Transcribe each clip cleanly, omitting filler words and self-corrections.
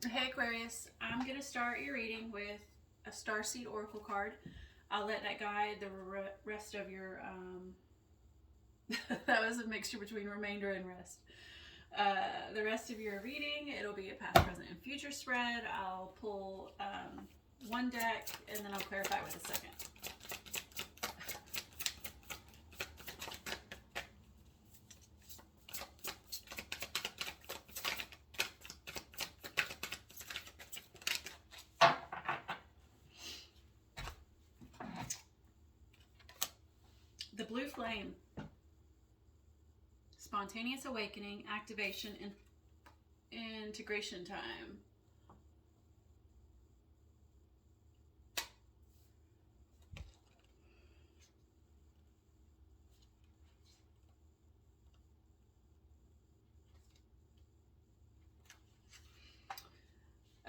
Hey Aquarius, I'm going to start your reading with a Starseed Oracle card. I'll let that guide the rest of your. That was a mixture between remainder and rest. The rest of your reading, it'll be a past, present, and future spread. I'll pull one deck and then I'll clarify with a second. The blue flame, spontaneous awakening, activation, and integration time.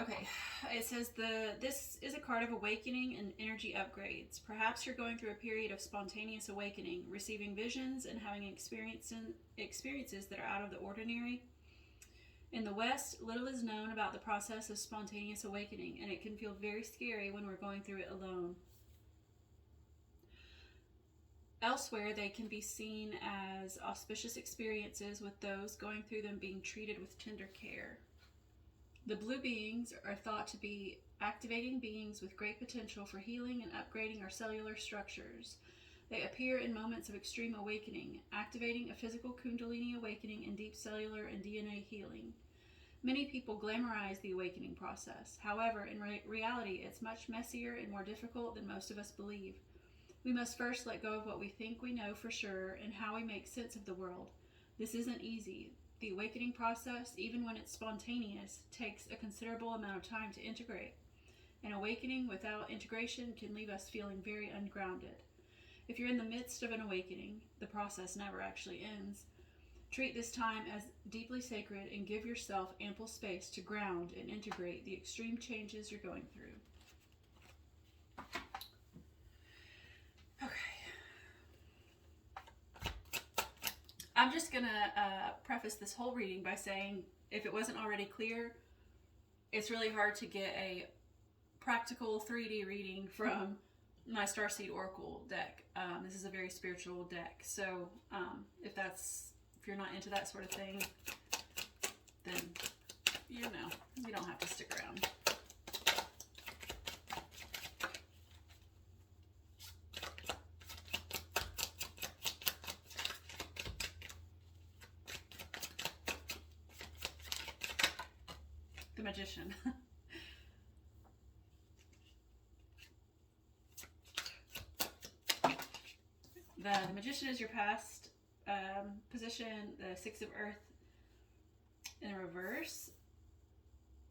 Okay, it says this is a card of awakening and energy upgrades. Perhaps you're going through a period of spontaneous awakening, receiving visions and having experiences that are out of the ordinary. In the West, little is known about the process of spontaneous awakening, and it can feel very scary when we're going through it alone. Elsewhere, they can be seen as auspicious experiences, with those going through them being treated with tender care. The blue beings are thought to be activating beings with great potential for healing and upgrading our cellular structures. They appear in moments of extreme awakening, activating a physical kundalini awakening and deep cellular and DNA healing. Many people glamorize the awakening process. However, in reality, it's much messier and more difficult than most of us believe. We must first let go of what we think we know for sure and how we make sense of the world. This isn't easy. The awakening process, even when it's spontaneous, takes a considerable amount of time to integrate. An awakening without integration can leave us feeling very ungrounded. If you're in the midst of an awakening, the process never actually ends. Treat this time as deeply sacred and give yourself ample space to ground and integrate the extreme changes you're going through. I'm just going to preface this whole reading by saying, if it wasn't already clear, it's really hard to get a practical 3D reading from my Starseed Oracle deck. This is a very spiritual deck, so if you're not into that sort of thing, then you don't have to stick around. The Magician. The Magician is your past position. The Six of Earth in reverse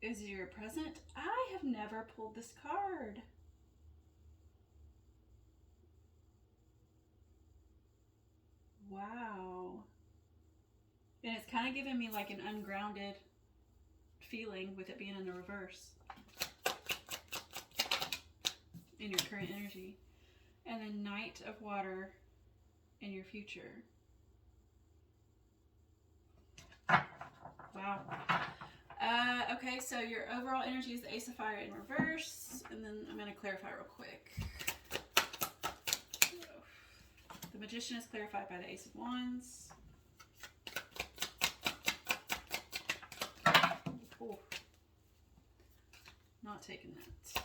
is your present. I have never pulled this card. Wow. And it's kind of giving me like an ungrounded feeling with it being in the reverse in your current energy. And then Knight of Water in your future. Wow. Okay, so your overall energy is the Ace of Fire in reverse, and then I'm going to clarify real quick. The Magician is clarified by the Ace of Wands. Oh, not taking that.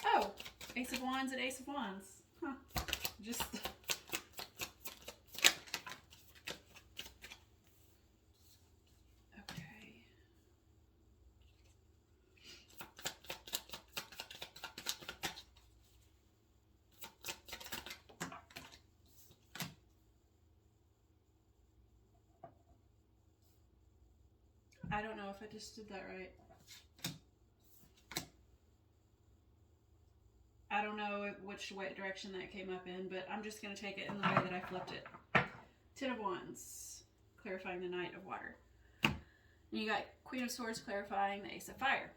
Oh, Ace of Wands and Ace of Wands. Huh. Just... I don't know if I just did that right. I don't know which direction that came up in, but I'm just going to take it in the way that I flipped it. Ten of Wands, clarifying the Knight of Water. And you got Queen of Swords clarifying the Ace of Fire.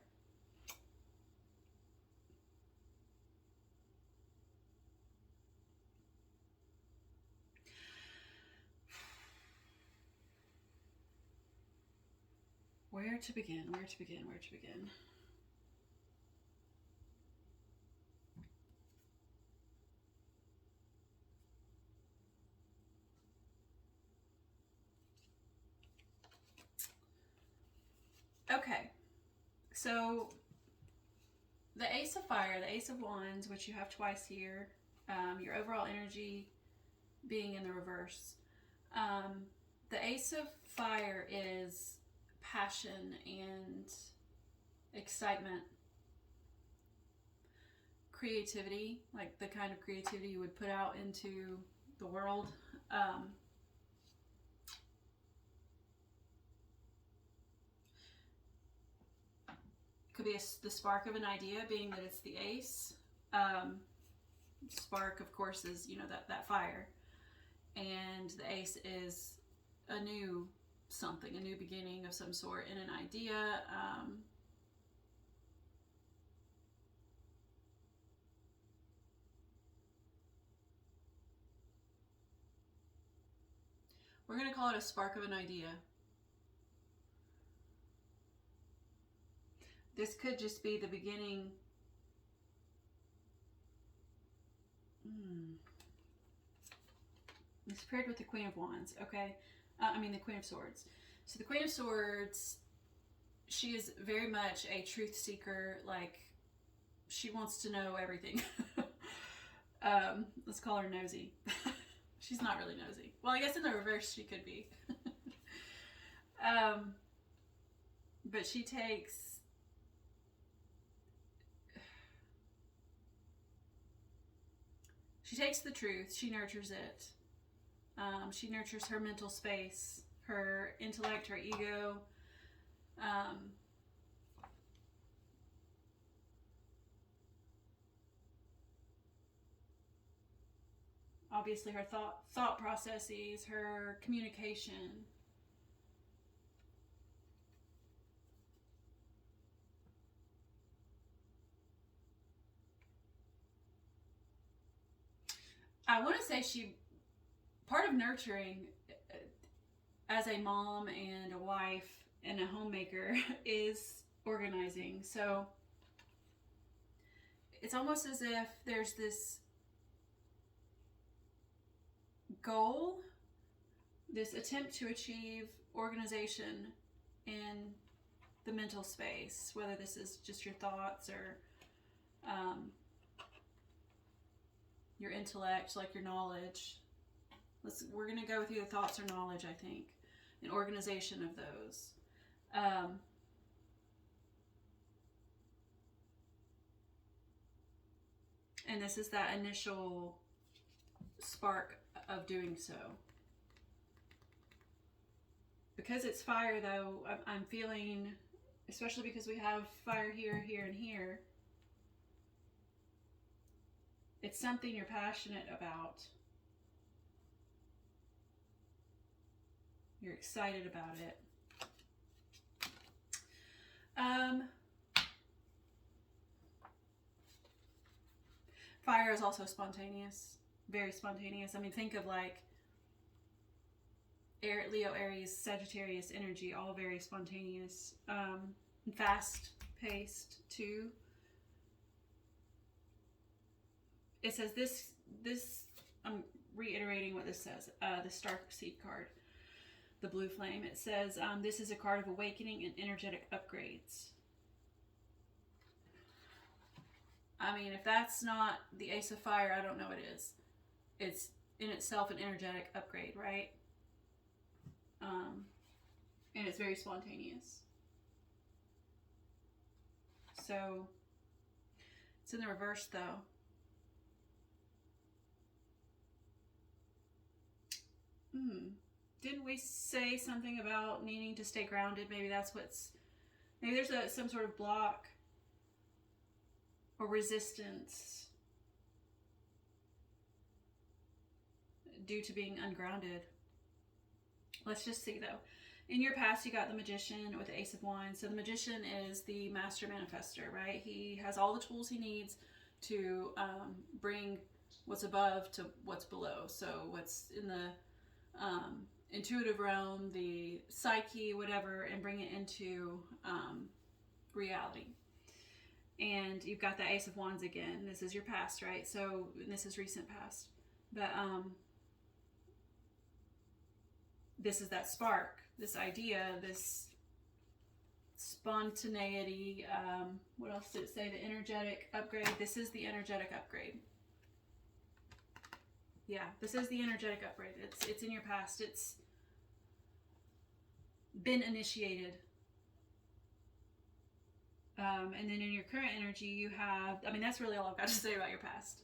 Where to begin? Where to begin? Where to begin? Okay, so the Ace of Fire, the Ace of Wands, which you have twice here, your overall energy being in the reverse. The Ace of Fire is passion and excitement, creativity, like the kind of creativity you would put out into the world. Could be the spark of an idea, being that it's the ace. Spark, of course, is, you know, that fire. And the ace is a new something, a new beginning of some sort in an idea. We're going to call it a spark of an idea. This could just be the beginning. It's paired with the Queen of Wands, okay? The Queen of Swords. So the Queen of Swords, she is very much a truth seeker. Like, she wants to know everything. Let's call her nosy. She's not really nosy. Well, I guess in the reverse she could be. But she takes... She takes the truth, she nurtures it. She nurtures her mental space, her intellect, her ego. Obviously her thought processes, her communication. I want to say part of nurturing as a mom and a wife and a homemaker is organizing. So it's almost as if there's this goal, this attempt to achieve organization in the mental space, whether this is just your thoughts or your intellect, like your knowledge. We're going to go with either thoughts or knowledge, I think, an organization of those. And this is that initial spark of doing so. Because it's fire, though, I'm feeling, especially because we have fire here, here, and here, it's something you're passionate about. You're excited about it. Fire is also spontaneous, very spontaneous. I mean, think of like Leo, Aries, Sagittarius energy, all very spontaneous, fast-paced too. It says this, I'm reiterating what this says, the Starseed card, the blue flame. It says, this is a card of awakening and energetic upgrades. I mean, if that's not the Ace of Fire, I don't know what it is. It's in itself an energetic upgrade, right? And it's very spontaneous. So, it's in the reverse though. Didn't we say something about needing to stay grounded? Maybe that's maybe there's some sort of block or resistance due to being ungrounded. Let's just see though. In your past, you got the Magician with the Ace of Wands. So the Magician is the master manifester, right? He has all the tools he needs to bring what's above to what's below. So what's in the intuitive realm, the psyche, whatever, and bring it into reality. And you've got the Ace of Wands again. This is your past, right? So this is recent past. But this is that spark, this idea, this spontaneity. What else did it say? The energetic upgrade. This is the energetic upgrade. Yeah, this is the energetic upgrade. It's in your past. It's been initiated. And then in your current energy, you have, I mean, that's really all I've got to say about your past.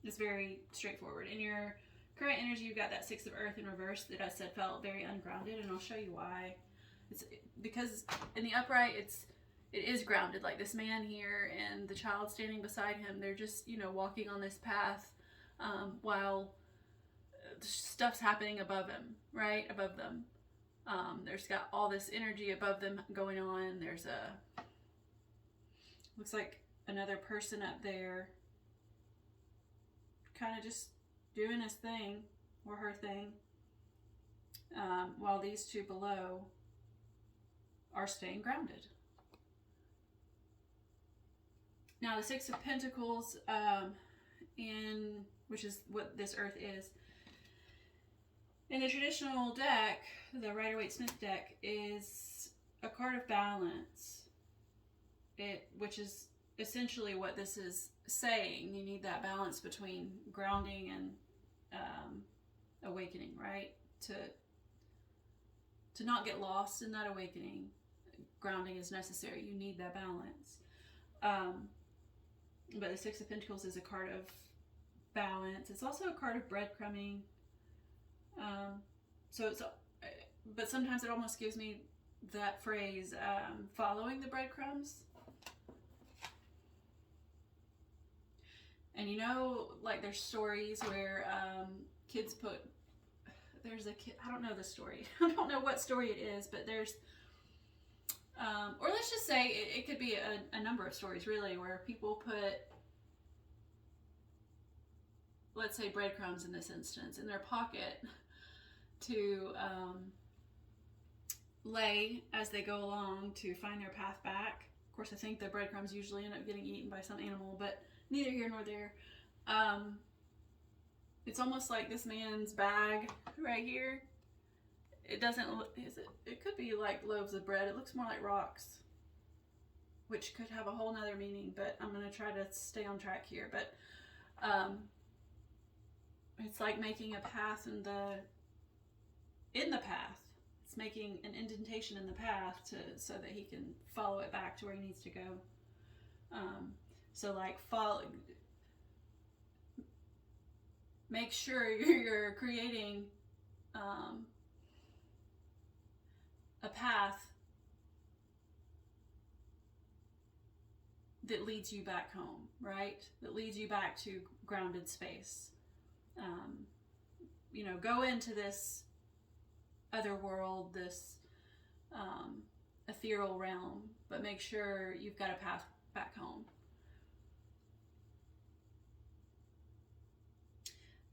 It's very straightforward. In your current energy, you've got that Six of Earth in reverse that I said felt very ungrounded, and I'll show you why. It's because in the upright, it is grounded. Like this man here and the child standing beside him, they're just, you know, walking on this path while stuff's happening above him, right? Above them. There's got all this energy above them going on. There's looks like another person up there kind of just doing his thing or her thing, while these two below are staying grounded. Now the Six of Pentacles, which is what this Earth is, in the traditional deck, the Rider-Waite-Smith deck, is a card of balance. Which is essentially what this is saying. You need that balance between grounding and awakening, right? To not get lost in that awakening, grounding is necessary. You need that balance. But the Six of Pentacles is a card of balance. It's also a card of breadcrumbing. But sometimes it almost gives me that phrase, following the breadcrumbs. And you know, like there's stories where kids there's a kid, I don't know the story. I don't know what story it is, but there's, or let's just say it could be a number of stories really, where people put, let's say breadcrumbs in this instance, in their pocket to lay as they go along to find their path back. Of course, I think the breadcrumbs usually end up getting eaten by some animal, but neither here nor there. It's almost like this man's bag right here. It doesn't look, it could be like loaves of bread. It looks more like rocks, which could have a whole nother meaning, but I'm going to try to stay on track here. But it's like making a path in the path. It's making an indentation in the path so that he can follow it back to where he needs to go. So like make sure you're creating a path that leads you back home, right? That leads you back to grounded space. You know, go into this other world, this ethereal realm, but make sure you've got a path back home.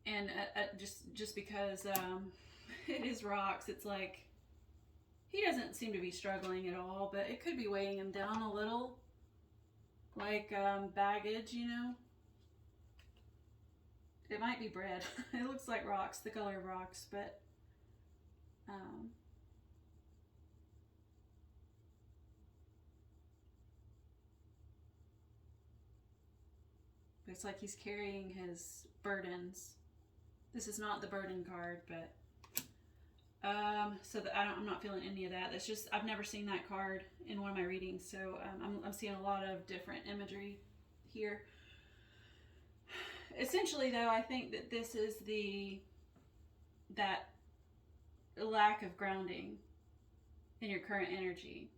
And just because it is rocks, it's like he doesn't seem to be struggling at all, but it could be weighing him down a little, like baggage, you know. It might be bread. It looks like rocks, the color of rocks, but it's like he's carrying his burdens. This is not the burden card, but so that I'm not feeling any of that. That's just, I've never seen that card in one of my readings, so I'm seeing a lot of different imagery here. Essentially, though, I think that this is that lack of grounding in your current energy.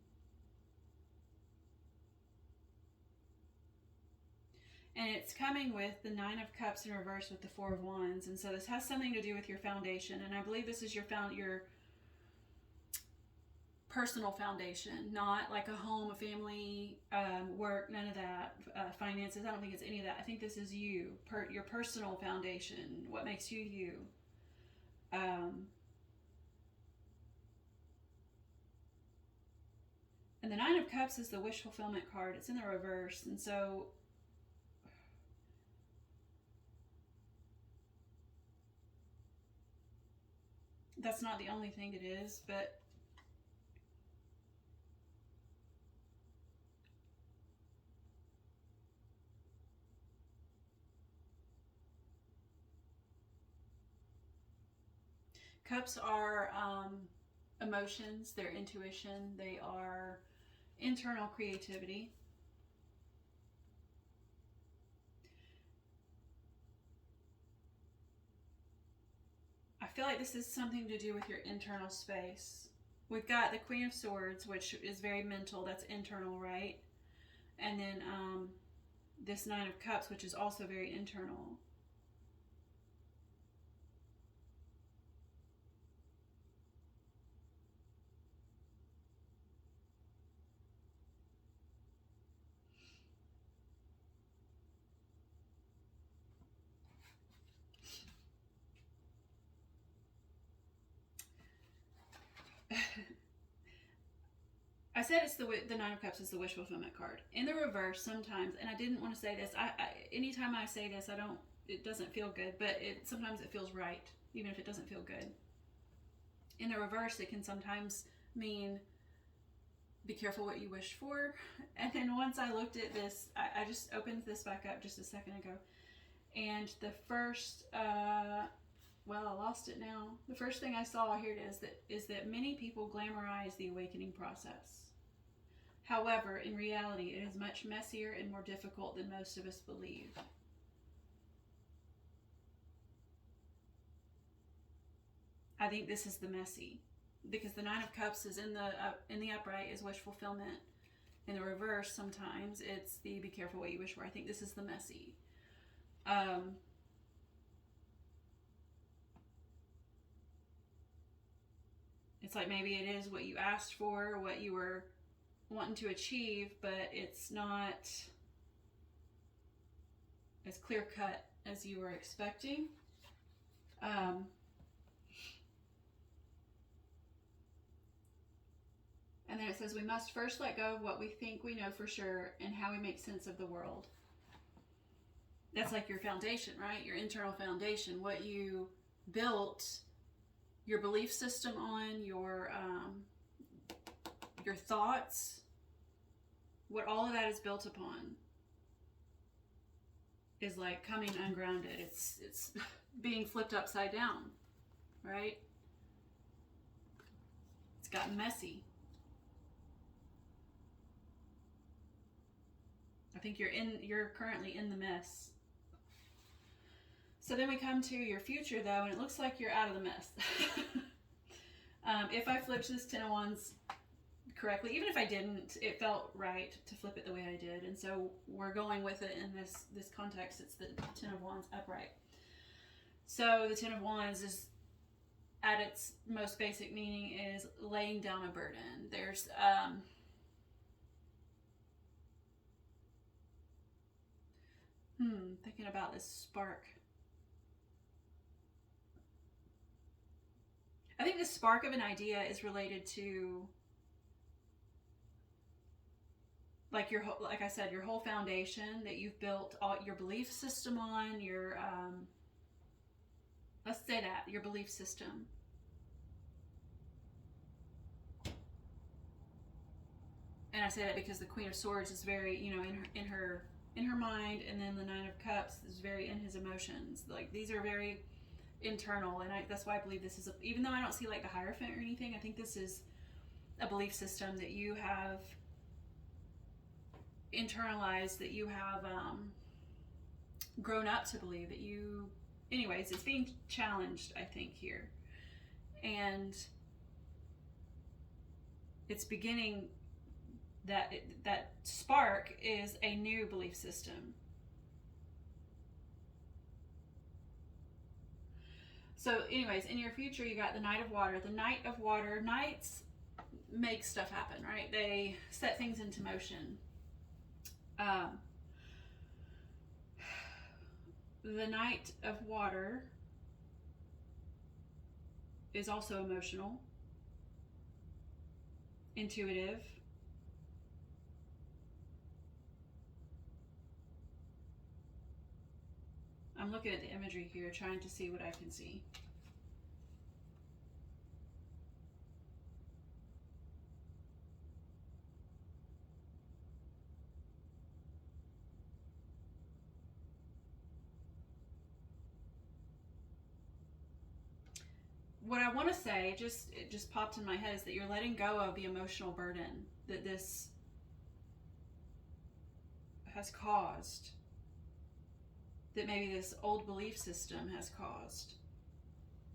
And it's coming with the Nine of Cups in reverse with the Four of Wands. And so this has something to do with your foundation. And I believe this is your personal foundation, not like a home, a family, work, none of that, finances. I don't think it's any of that. I think this is you, your personal foundation, what makes you you. And the Nine of Cups is the wish fulfillment card. It's in the reverse. And so that's not the only thing it is, but cups are emotions, they're intuition, they are internal creativity. I feel like this is something to do with your internal space. We've got the Queen of Swords, which is very mental, that's internal, right? And then this Nine of Cups, which is also very internal. I said it's the Nine of Cups is the wish fulfillment card. In the reverse, sometimes, and I didn't want to say this. Anytime I say this, it doesn't feel good, but sometimes it feels right, even if it doesn't feel good. In the reverse, it can sometimes mean be careful what you wish for. And then once I looked at this, I just opened this back up just a second ago, and the first well, I lost it now. The first thing I saw, here it is that many people glamorize the awakening process. However, in reality, it is much messier and more difficult than most of us believe. I think this is the messy, because the Nine of Cups is in the upright is wish fulfillment. In the reverse, sometimes it's the be careful what you wish for. I think this is the messy. It's like maybe it is what you asked for, what you were wanting to achieve, but it's not as clear cut as you were expecting. And then it says, we must first let go of what we think we know for sure and how we make sense of the world. That's like your foundation, right? Your internal foundation, what you built your belief system on, your thoughts, what all of that is built upon is like coming ungrounded. It's being flipped upside down, right? It's gotten messy. I think you're currently in the mess. So then we come to your future, though, and it looks like you're out of the mess. If I flipped this Ten of Wands correctly, even if I didn't, it felt right to flip it the way I did. And so we're going with it in this context. It's the Ten of Wands upright. So the Ten of Wands is, at its most basic meaning, is laying down a burden. There's thinking about this spark. I think the spark of an idea is related to, like like I said, your whole foundation that you've built all your belief system on, your let's say that, your belief system. And I say that because the Queen of Swords is very, in her mind, and then the Nine of Cups is very in his emotions. Like, these are very internal, and that's why I believe this is even though I don't see like the Hierophant or anything, I think this is a belief system that you have internalized, that you have grown up to believe, that you, anyways, it's being challenged, I think, here. And it's beginning, that spark is a new belief system. So anyways, in your future, you got the Knight of Water. The Knight of Water, knights make stuff happen, right? They set things into motion. The Knight of Water is also emotional, intuitive, I'm looking at the imagery here, trying to see what I can see. What I want to say, it just popped in my head, is that you're letting go of the emotional burden that this has caused, that maybe this old belief system has caused.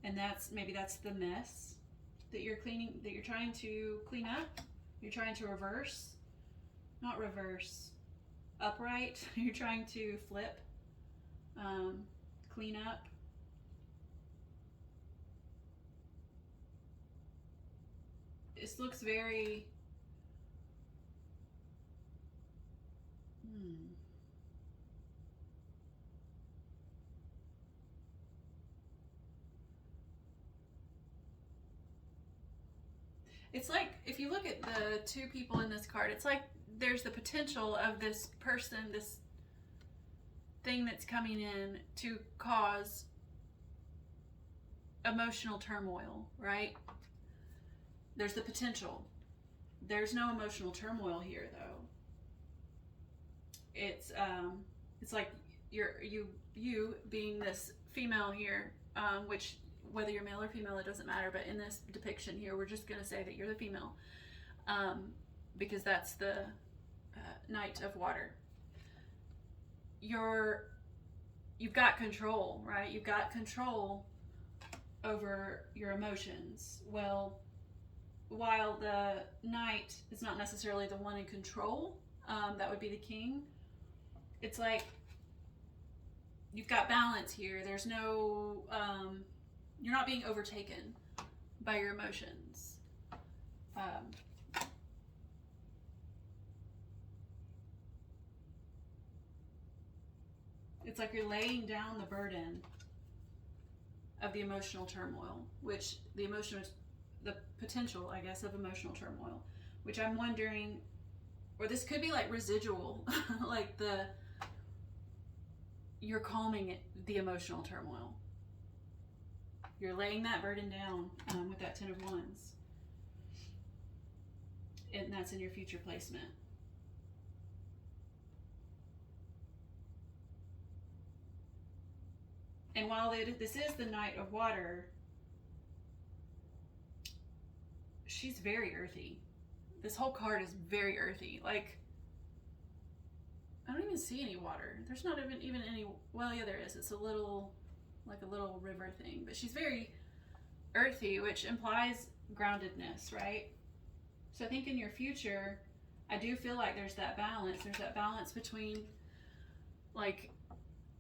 And maybe that's the mess that you're trying to clean up. You're trying to upright. You're trying to flip, clean up. This looks very It's like, if you look at the two people in this card, it's like there's the potential of this person, this thing that's coming in to cause emotional turmoil, right? There's the potential. There's no emotional turmoil here, though. It's like you being this female here, which, whether you're male or female, it doesn't matter, but in this depiction here, we're just going to say that you're the female, because that's the Knight of Water. You've got control, right? You've got control over your emotions. Well, while the Knight is not necessarily the one in control, that would be the King, it's like you've got balance here. There's no... you're not being overtaken by your emotions. It's like you're laying down the burden of the emotional turmoil, which the potential, I guess, of emotional turmoil, which I'm wondering, or this could be like residual, like you're calming the emotional turmoil. You're laying that burden down with that Ten of Wands. And that's in your future placement. And while this is the Knight of Water, she's very earthy. This whole card is very earthy. Like, I don't even see any water. There's not even any, well, yeah, there is. It's a little river thing, but she's very earthy, which implies groundedness, right? So I think in your future, I do feel like there's that balance. There's that balance between like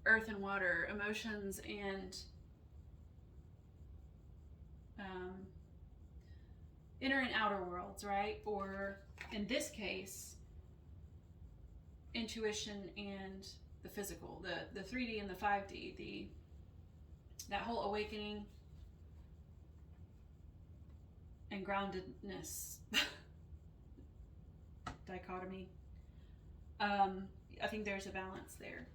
earth and water, emotions and inner and outer worlds, right? Or in this case, intuition and the physical, the 3D and the 5D, that whole awakening and groundedness dichotomy. I think there's a balance there.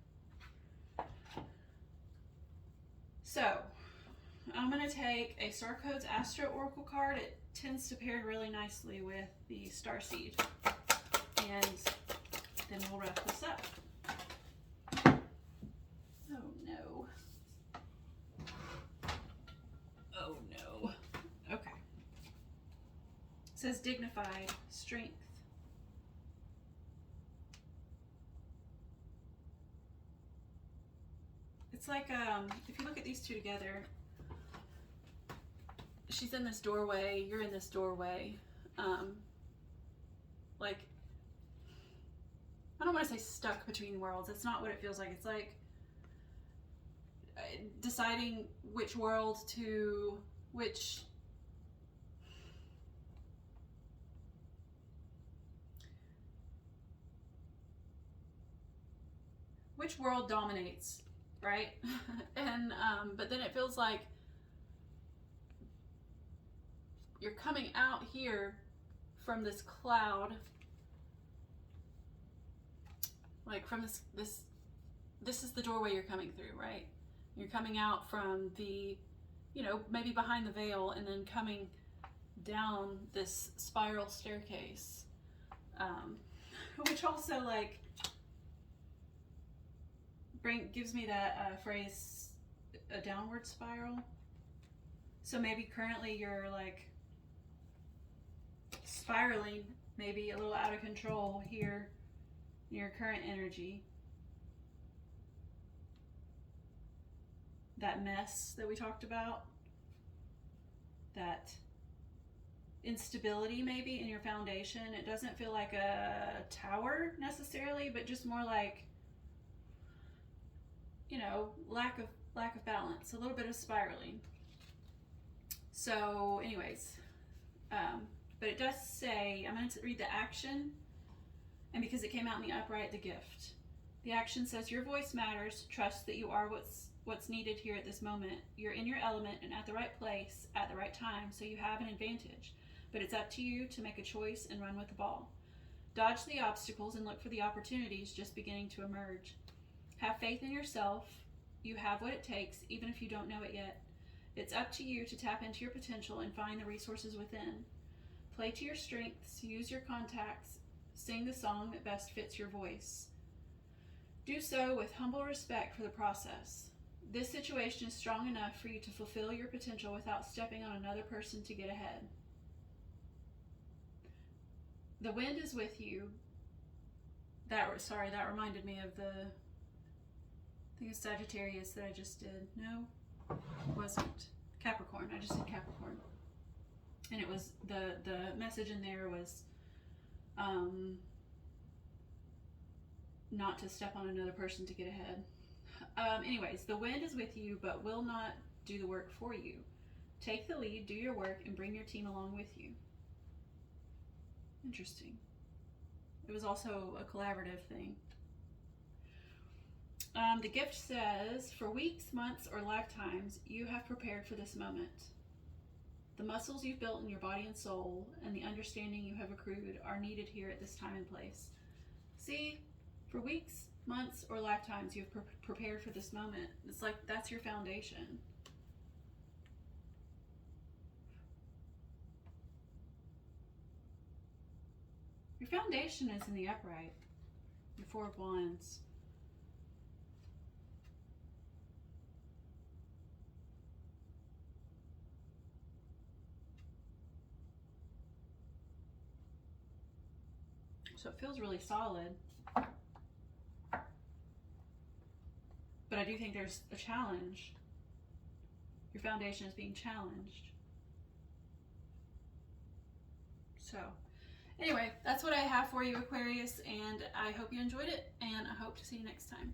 So I'm going to take a Star Codes Astro Oracle card. It tends to pair really nicely with the Starseed. And then we'll wrap this up. Oh no. Oh no. Okay. It says dignified, strength. It's like, if you look at these two together, she's in this doorway, you're in this doorway. Like, I don't want to say stuck between worlds. That's not what it feels like. It's like deciding which world to, which world dominates, right? And but then it feels like you're coming out here from this cloud, like from this is the doorway you're coming through, right? You're coming out from the, you know, maybe behind the veil and then coming down this spiral staircase, which also like gives me that phrase, a downward spiral. So maybe currently you're like spiraling, maybe a little out of control here in your current energy. That mess that we talked about, that instability maybe in your foundation. It doesn't feel like a tower necessarily, but just more like, you know, lack of balance, a little bit of spiraling. So anyways, but it does say, I'm going to read the action, and because it came out in the upright, the gift. The action says, your voice matters. Trust that you are what's needed here at this moment. You're in your element and at the right place at the right time, so you have an advantage. But it's up to you to make a choice and run with the ball. Dodge the obstacles and look for the opportunities just beginning to emerge. Have faith in yourself. You have what it takes, even if you don't know it yet. It's up to you to tap into your potential and find the resources within. Play to your strengths, use your contacts, sing the song that best fits your voice. Do so with humble respect for the process. This situation is strong enough for you to fulfill your potential without stepping on another person to get ahead. The wind is with you. That reminded me of I think it's Sagittarius that I just did. No, it wasn't. Capricorn. I just did Capricorn. And it was, the message in there was not to step on another person to get ahead. Anyways, the wind is with you, but will not do the work for you. Take the lead, do your work, and bring your team along with you. Interesting. It was also a collaborative thing. The gift says, for weeks, months, or lifetimes, you have prepared for this moment. The muscles you've built in your body and soul and the understanding you have accrued are needed here at this time and place. See, for weeks, months, or lifetimes, you've prepared for this moment. It's like that's your foundation. Your foundation is in the upright, the Four of Wands. So it feels really solid. But I do think there's a challenge. Your foundation is being challenged. So, anyway, that's what I have for you, Aquarius, and I hope you enjoyed it, and I hope to see you next time.